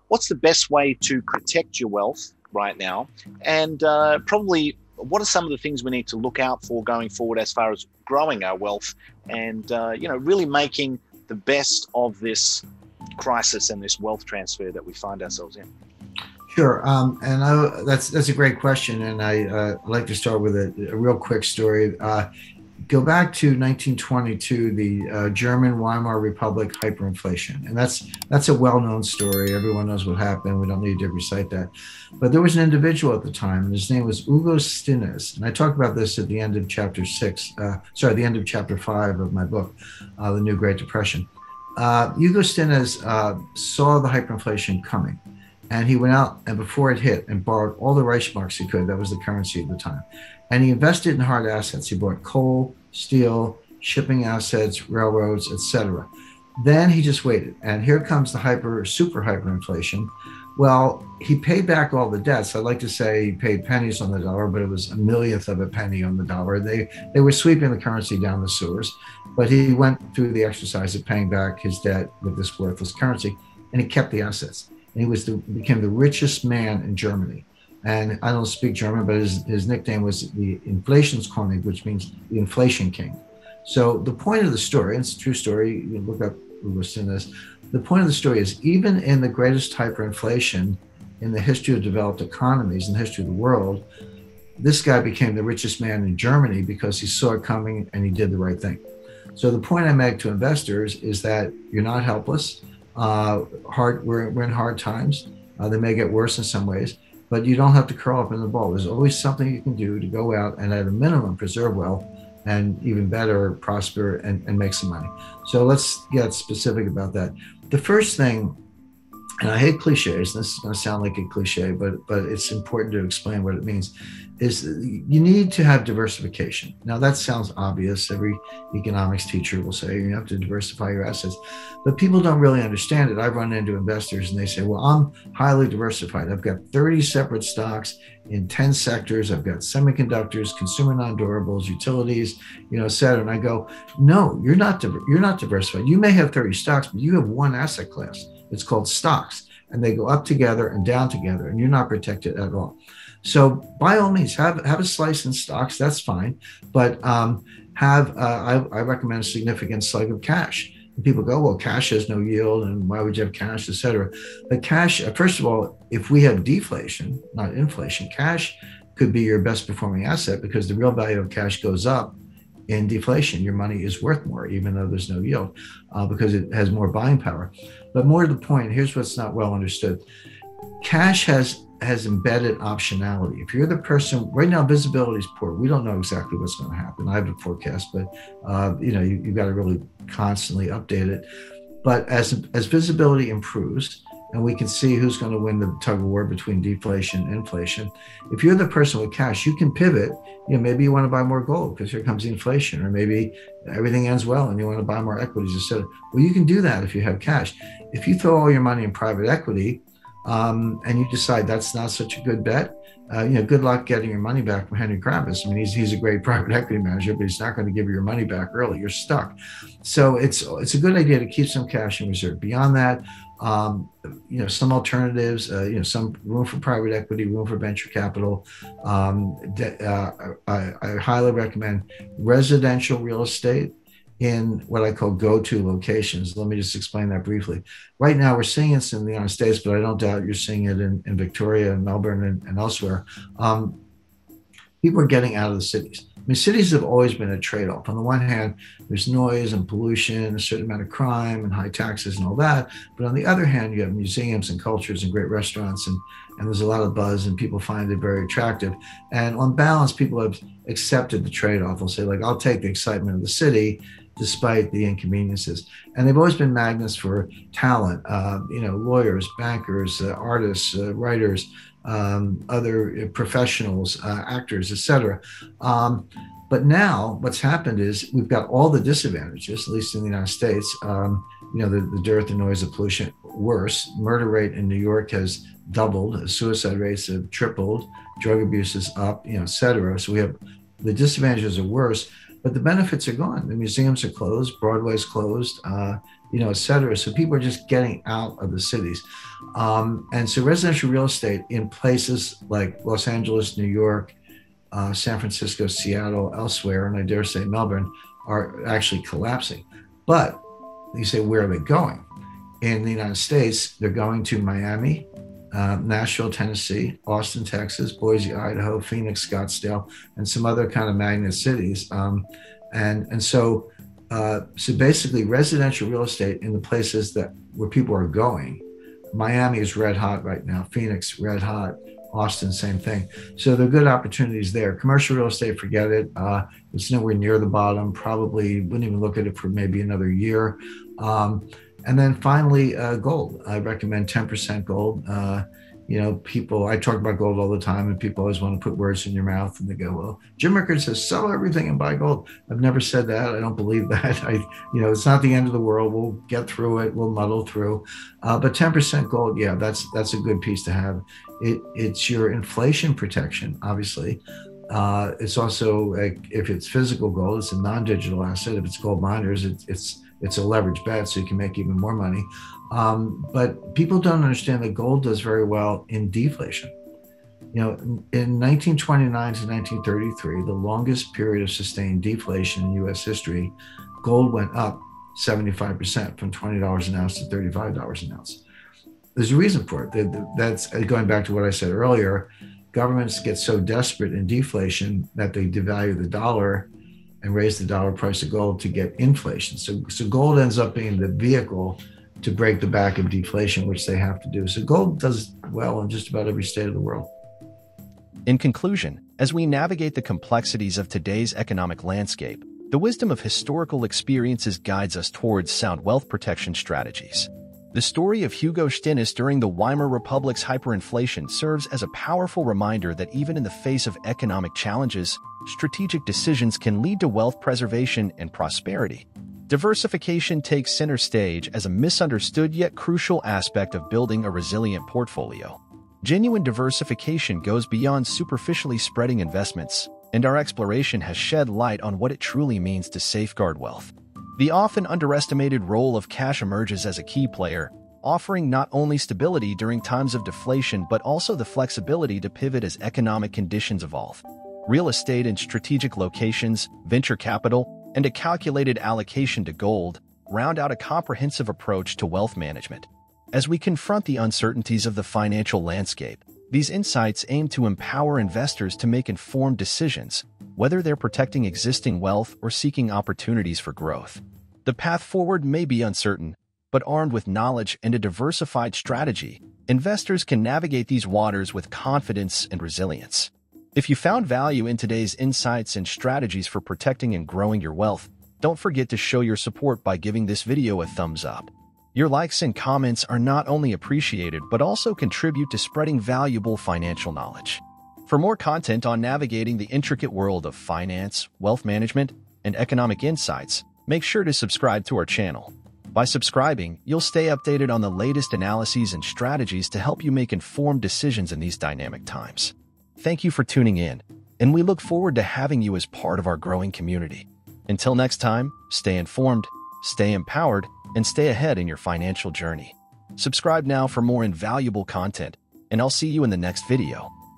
what's the best way to protect your wealth right now, and probably what are some of the things we need to look out for going forward as far as growing our wealth and really making the best of this crisis and this wealth transfer that we find ourselves in. Sure, that's a great question, and I like to start with a real quick story. Go back to 1922, the German Weimar Republic hyperinflation, and that's a well-known story. Everyone knows what happened. We don't need to recite that. But there was an individual at the time, and his name was Hugo Stinnes, and I talk about this at the end of chapter six. The end of chapter 5 of my book, The New Great Depression. Hugo Stinnes saw the hyperinflation coming. And he went out and before it hit and borrowed all the Reichsmarks he could. That was the currency at the time. And he invested in hard assets. He bought coal, steel, shipping assets, railroads, etc. Then he just waited. And here comes the super hyperinflation. Well, he paid back all the debts. I'd like to say he paid pennies on the dollar, but it was a millionth of a penny on the dollar. They were sweeping the currency down the sewers. But he went through the exercise of paying back his debt with this worthless currency, and he kept the assets. And he became the richest man in Germany. And I don't speak German, but his nickname was the Inflationskönig, which means the inflation king. So the point of the story, and it's a true story, you can look up who's in this. The point of the story is even in the greatest hyperinflation in the history of developed economies, in the history of the world, this guy became the richest man in Germany because he saw it coming and he did the right thing. So the point I make to investors is that you're not helpless. We're in hard times. They may get worse in some ways, but you don't have to curl up in the ball. There's always something you can do to go out and at a minimum preserve wealth and even better prosper and make some money. So let's get specific about that. The first thing, and I hate cliches, this is going to sound like a cliche, but it's important to explain what it means, is you need to have diversification. Now that sounds obvious. Every economics teacher will say you have to diversify your assets, but people don't really understand it. I've run into investors and they say, well, I'm highly diversified. I've got 30 separate stocks in 10 sectors. I've got semiconductors, consumer non-durables, utilities, et cetera. And I go, no, you're not diversified. You may have 30 stocks, but you have one asset class. It's called stocks, and they go up together and down together, and you're not protected at all. So by all means, have a slice in stocks. That's fine, but I recommend a significant slug of cash. And people go, well, cash has no yield, and why would you have cash, et cetera? But cash, first of all, if we have deflation, not inflation, cash could be your best performing asset because the real value of cash goes up in deflation. Your money is worth more, even though there's no yield, because it has more buying power. But more to the point, here's what's not well understood. Cash has embedded optionality. If you're the person, right now visibility is poor. We don't know exactly what's going to happen. I have a forecast, but you've got to really constantly update it. But as visibility improves, and we can see who's going to win the tug of war between deflation and inflation. If you're the person with cash, you can pivot. Maybe you want to buy more gold because here comes the inflation, or maybe everything ends well and you want to buy more equities instead. Well, you can do that if you have cash. If you throw all your money in private equity and you decide that's not such a good bet, good luck getting your money back from Henry Kravis. I mean, he's a great private equity manager, but he's not going to give you your money back early. You're stuck. So it's a good idea to keep some cash in reserve. Beyond that, some alternatives, some room for private equity, room for venture capital. I highly recommend residential real estate in what I call go-to locations. Let me just explain that briefly. Right now, we're seeing this in the United States, but I don't doubt you're seeing it in Victoria and Melbourne and elsewhere. People are getting out of the cities. I mean, cities have always been a trade-off. On the one hand, there's noise and pollution, a certain amount of crime and high taxes and all that. But on the other hand, you have museums and cultures and great restaurants, and there's a lot of buzz, and people find it very attractive. And on balance, people have accepted the trade-off. They'll say, like, I'll take the excitement of the city despite the inconveniences. And they've always been magnets for talent, lawyers, bankers, artists, writers, other professionals, actors, etc. But now what's happened is we've got all the disadvantages, at least in the United States, the dearth and noise of pollution. Worse, murder rate in New York has doubled, suicide rates have tripled, drug abuse is up, et cetera. So we have the disadvantages are worse, but the benefits are gone. The museums are closed, Broadway's closed, et cetera. So people are just getting out of the cities. And so residential real estate in places like Los Angeles, New York, San Francisco, Seattle, elsewhere, and I dare say Melbourne, are actually collapsing. But you say, where are they going? In the United States, they're going to Miami, Nashville, Tennessee, Austin, Texas, Boise, Idaho, Phoenix, Scottsdale, and some other kind of magnet cities. So basically, residential real estate in the places where people are going. Miami is red hot right now. Phoenix, red hot. Austin, same thing. So there are good opportunities there. Commercial real estate, forget it. It's nowhere near the bottom. Probably wouldn't even look at it for maybe another year. And then finally, gold. I recommend 10% gold. I talk about gold all the time, and people always want to put words in your mouth, and they go, well, Jim Rickards says, sell everything and buy gold. I've never said that. I don't believe that. It's not the end of the world. We'll get through it. We'll muddle through. But 10% gold, yeah, that's a good piece to have. It's your inflation protection, obviously. It's also, if it's physical gold, it's a non-digital asset. If it's gold miners, it's a leverage bet, so you can make even more money. But people don't understand that gold does very well in deflation. In 1929 to 1933, the longest period of sustained deflation in U.S. history, gold went up 75% from $20 an ounce to $35 an ounce. There's a reason for it. That's going back to what I said earlier. Governments get so desperate in deflation that they devalue the dollar and raise the dollar price of gold to get inflation. So gold ends up being the vehicle to break the back of deflation, which they have to do. So gold does well in just about every state of the world. In conclusion, as we navigate the complexities of today's economic landscape, the wisdom of historical experiences guides us towards sound wealth protection strategies. The story of Hugo Stinnes during the Weimar Republic's hyperinflation serves as a powerful reminder that even in the face of economic challenges, strategic decisions can lead to wealth preservation and prosperity. Diversification takes center stage as a misunderstood yet crucial aspect of building a resilient portfolio. Genuine diversification goes beyond superficially spreading investments, and our exploration has shed light on what it truly means to safeguard wealth. The often underestimated role of cash emerges as a key player, offering not only stability during times of deflation but also the flexibility to pivot as economic conditions evolve. Real estate in strategic locations, venture capital, and a calculated allocation to gold round out a comprehensive approach to wealth management. As we confront the uncertainties of the financial landscape, these insights aim to empower investors to make informed decisions, whether they're protecting existing wealth or seeking opportunities for growth. The path forward may be uncertain, but armed with knowledge and a diversified strategy, investors can navigate these waters with confidence and resilience. If you found value in today's insights and strategies for protecting and growing your wealth, don't forget to show your support by giving this video a thumbs up. Your likes and comments are not only appreciated but also contribute to spreading valuable financial knowledge. For more content on navigating the intricate world of finance, wealth management, and economic insights, make sure to subscribe to our channel. By subscribing, you'll stay updated on the latest analyses and strategies to help you make informed decisions in these dynamic times. Thank you for tuning in, and we look forward to having you as part of our growing community. Until next time, stay informed, stay empowered, and stay ahead in your financial journey. Subscribe now for more invaluable content, and I'll see you in the next video.